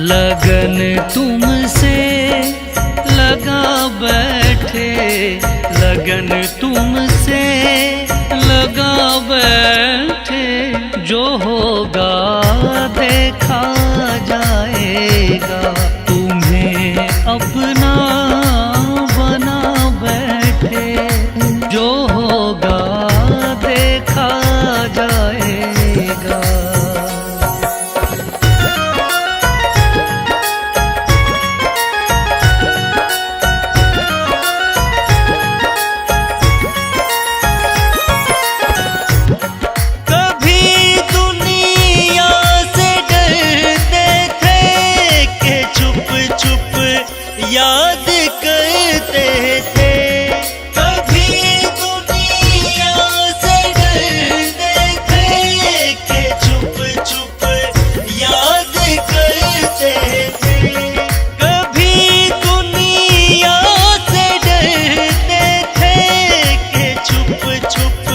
लगन तुमसे लगा बैठे, लगन तुमसे लगा बैठे, जो होगा देखा जाएगा। तुम्हें अपना बना बैठे, जो होगा देखा जाएगा। याद करते थे, कभी दुनिया से डरते थे कि छुप छुप याद करते थे। कभी दुनिया से डरते थे कि छुप छुप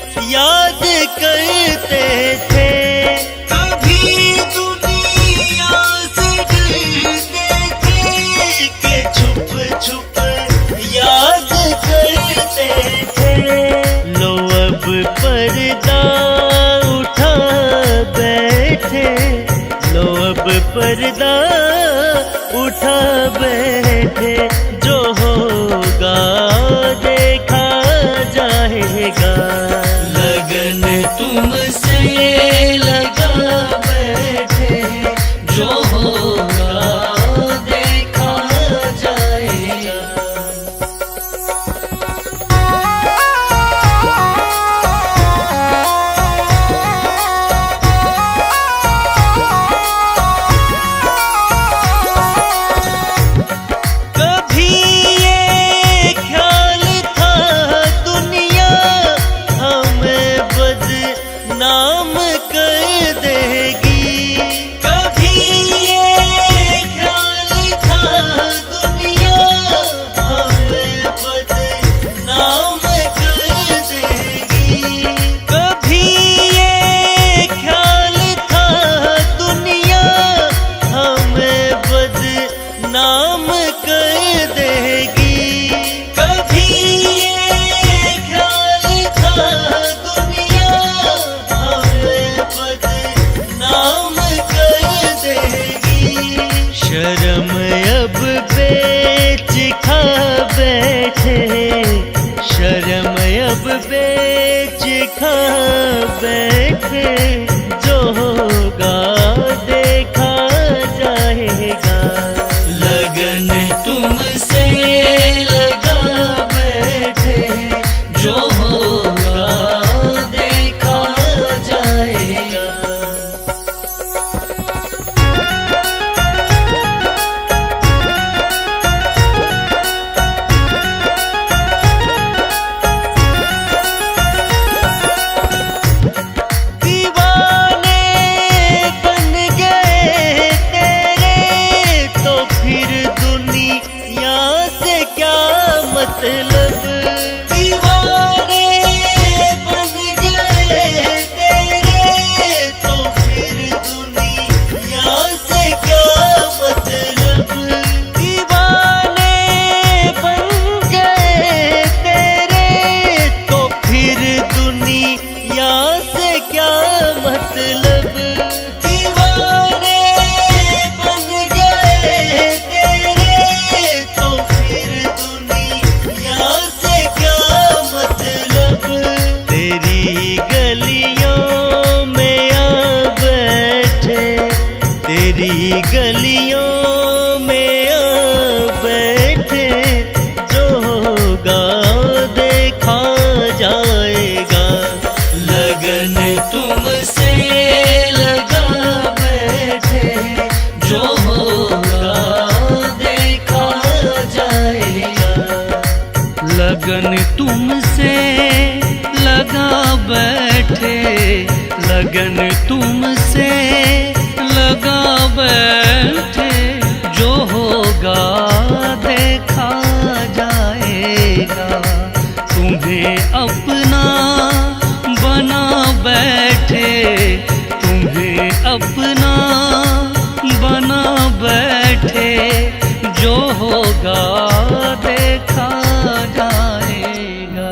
याद करते थे। पर्दा उठा बैठे, लो अब पर्दा उठा बैठे, जो होगा देखा जाएगा। लगन तुमसे लगा बैठे, जो होगा देखा जाएगा। नाम कर देगी, कभी ये ख्याल था दुनिया हमें बदनाम कर देगी। कभी ये ख्याल था दुनिया हमें बदनाम कर देगी। कभी ये ख्याल था शर्म अब बेच खा बैठे, शर्म अब बेच खा बैठे, जो होगा देखा जाएगा। लगन तुमसे लगा बैठे, जो होगा देखा जाएगा। मतलब दीवाने बन गए तेरे, तो फिर दुनिया से क्या मतलब। दीवाने बन गए तेरे, तो फिर दुनिया से क्या मतलब। दीवाने बन गए तेरे, तो फिर तेरी गलियों में आ बैठे, तेरी गलियों में आ बैठे, जो होगा देखा जाएगा। लगन तुमसे लगा बैठे, जो होगा देखा जाएगा। लगन तुमसे लगा बैठे, लगन तुमसे लगा बैठे, जो होगा देखा जाएगा। तुम्हें अपना बना बैठे, तुम्हें अपना बना होगा देखा जाएगा।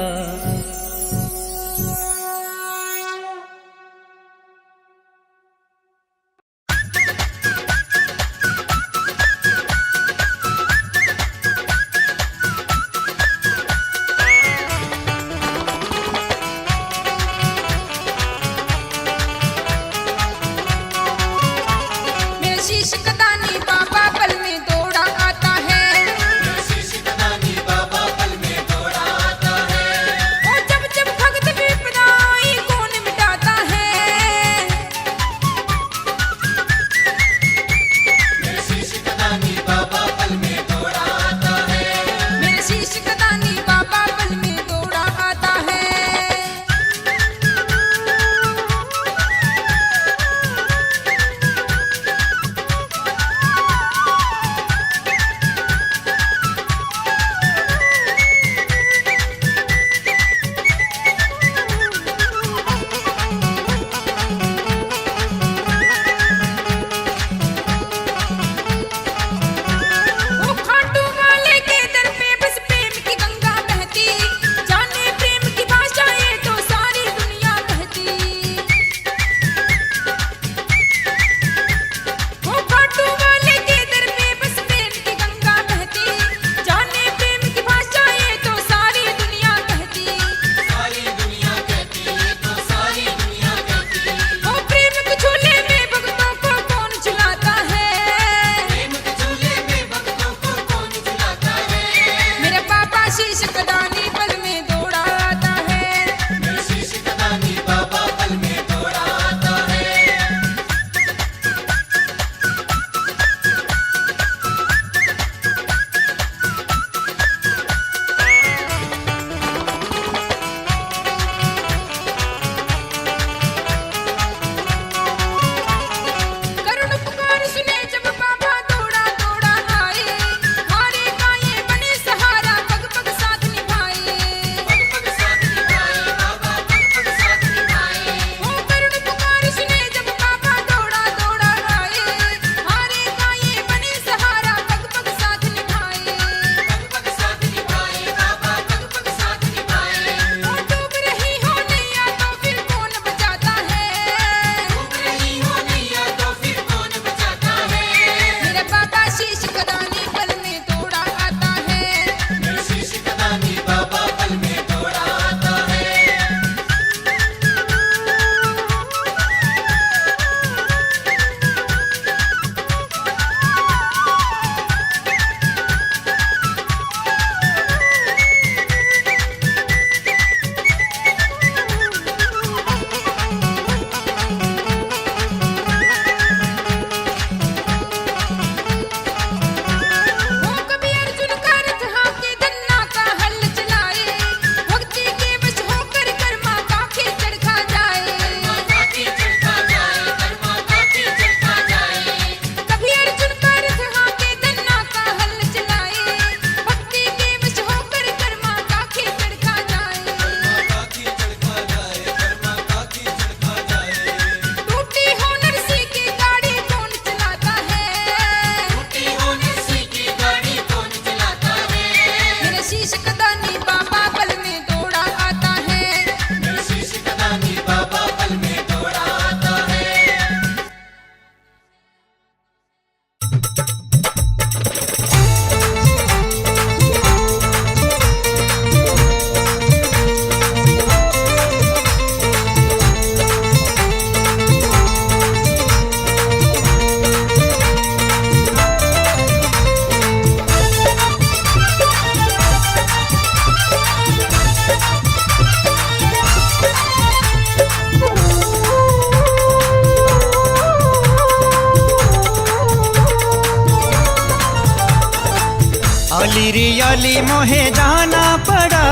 अली रे अली मोहे जाना पड़ा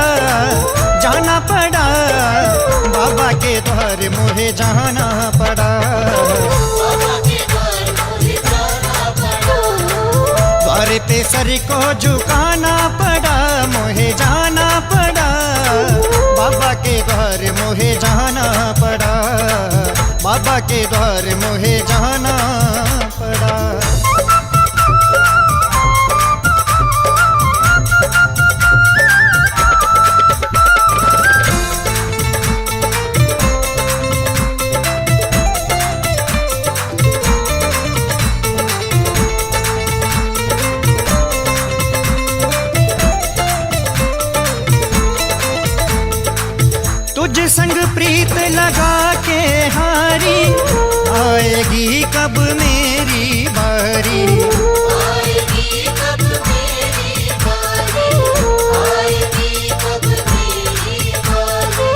बाबा के द्वार मोहे जाना पड़ा। द्वार पे सर को झुकाना पड़ा मोहे जाना पड़ा, बाबा के द्वार मोहे जाना पड़ा, बाबा के द्वार मोहे जाना पड़ा। तुझ संग प्रीत लगा के हारी, आएगी कब मेरी बारी। आएगी कब मेरी बारी, आएगी कब मेरी बारी।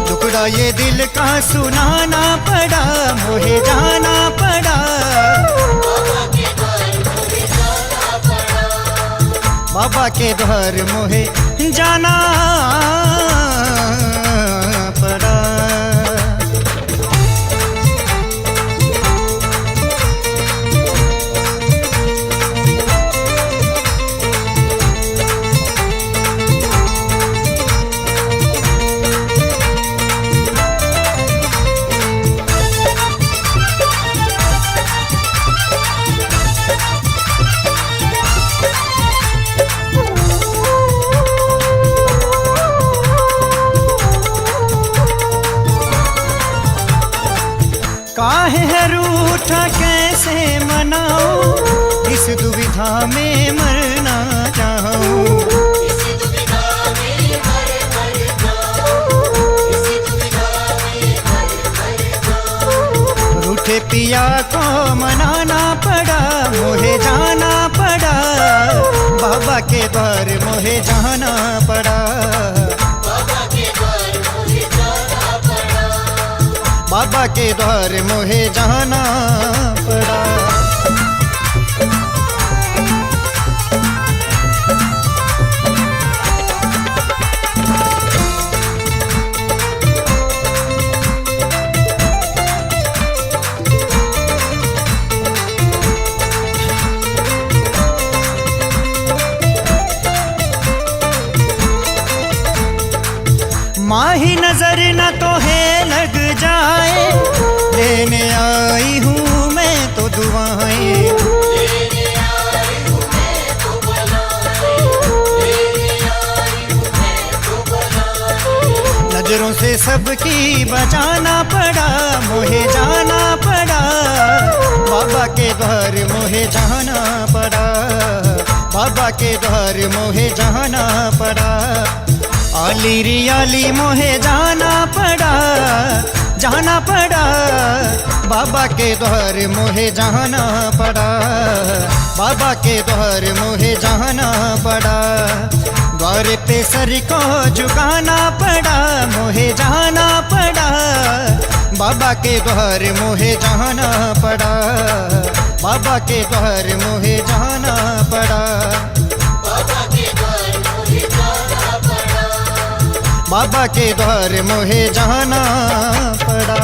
टुकड़ा ये दिल का सुनाना पड़ा, मोहे जाना पड़ा। बाबा के द्वार मुझे जाना पड़ा। बाबा के द्वार मोहे जाना पड़ा। काहे है रूठा कैसे मनाऊं, इस दुविधा में मरना चाहूं। इस दुविधा में मर जाऊं, इस दुविधा में मर जाऊं। रूठे पिया को मनाना पड़ा, मोहे जाना पड़ा। बाबा के द्वार मोहे जाना पड़ा। बाबा के द्वार मुझे जाना पड़ा। बाबा के द्वार मोहे जाना पड़ा। माही नजर न तो है लग जाए, लेने आई हूँ मैं तो दुआएं। लेने आई हूँ मैं तो बुलाए, लेने आई हूँ मैं तो बुलाए। नजरों से सबकी बचाना पड़ा, मोहे जाना पड़ा। बाबा के द्वार मोहे जाना पड़ा। बाबा के द्वार मोहे जाना पड़ा। आली रियाली मोहे जाना पड़ा, जाना पड़ा। बाबा के द्वार मोहे जाना पड़ा। बाबा के द्वार मोहे जाना पड़ा। द्वार पे सर को झुकाना पड़ा, मोहे जाना पड़ा। बाबा के द्वार मोहे जाना पड़ा। बाबा के द्वार मोहे जाना पड़ा। बाबा के द्वार मुझे जाना पड़ा। बाबा के द्वार मोहे जाना पड़ा।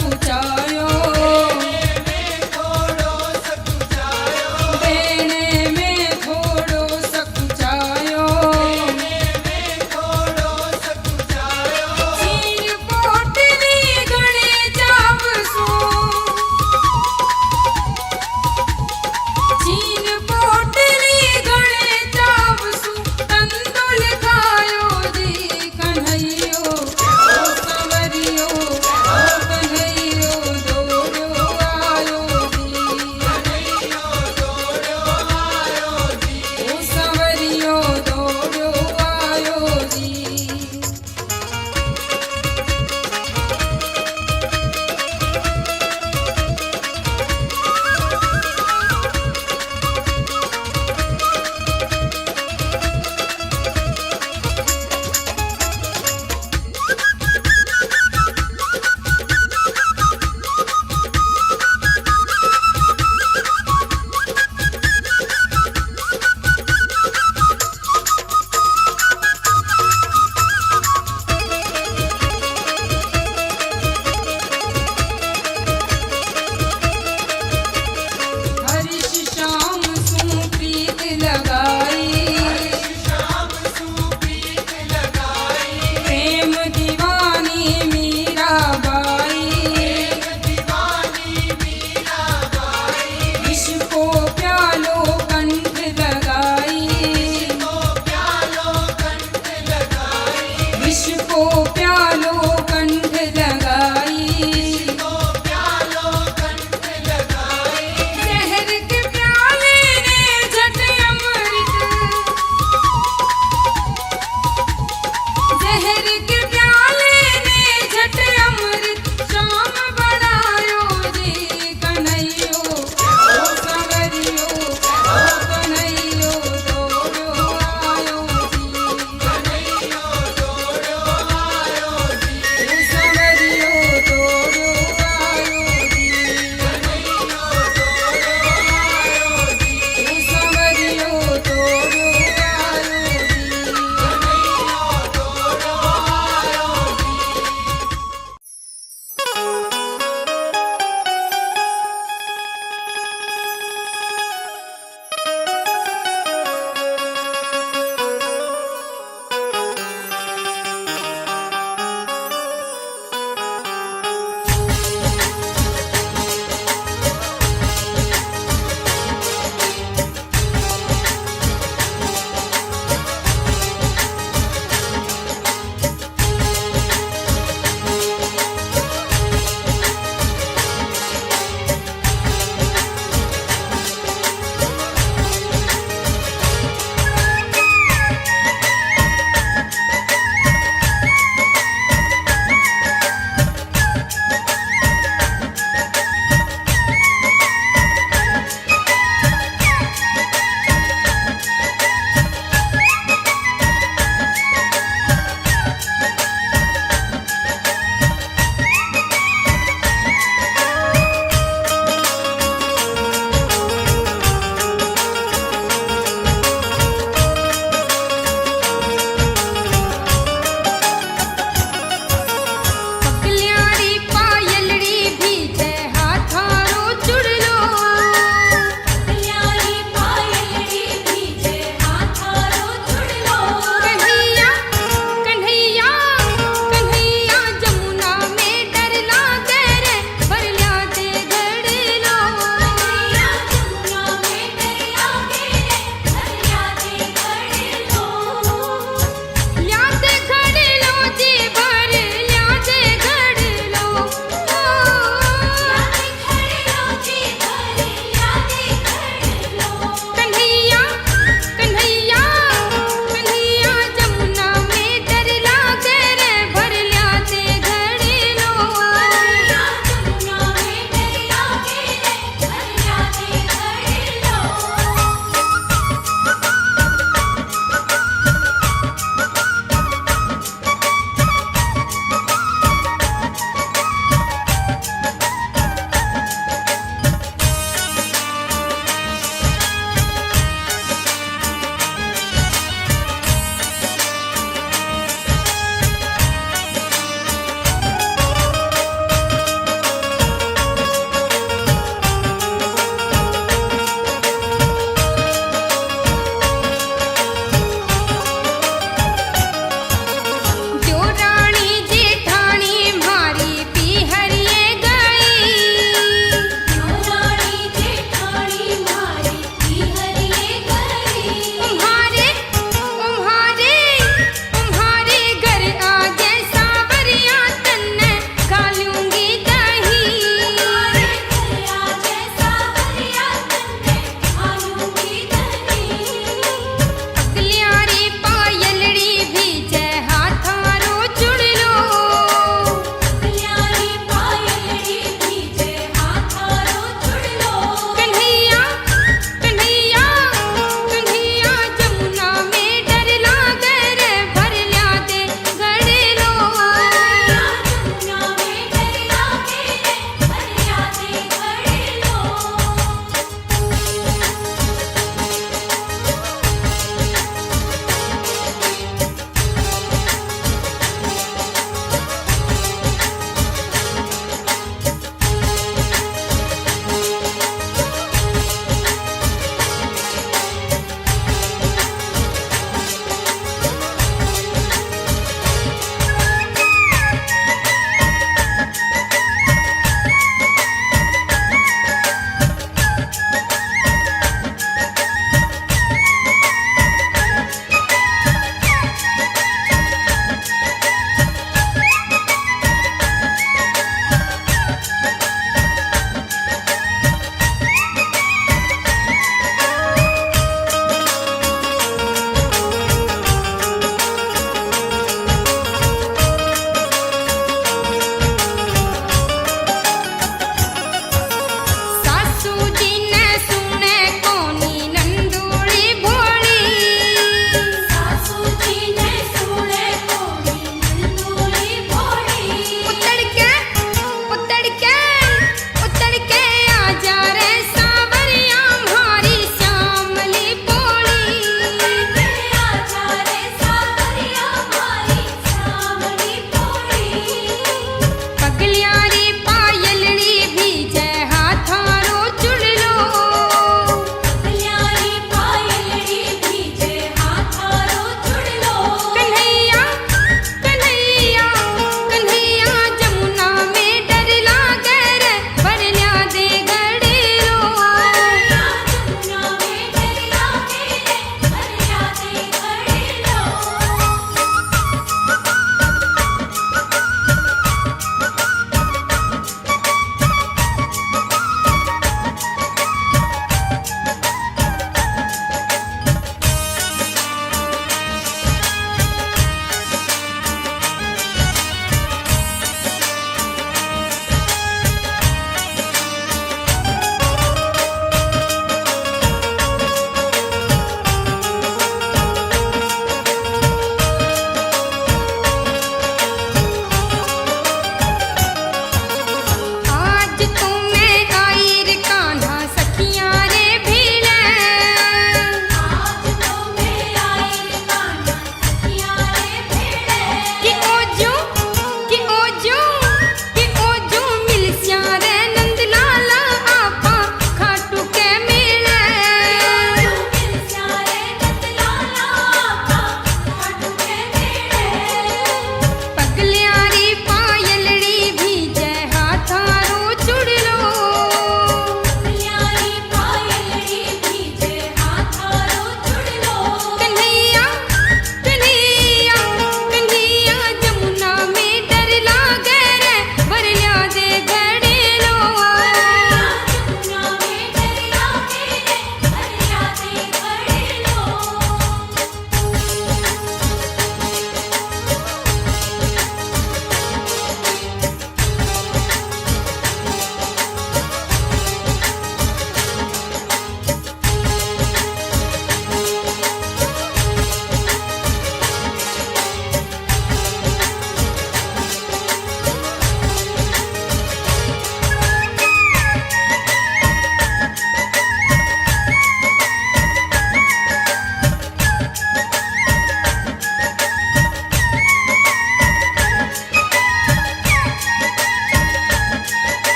कुचायो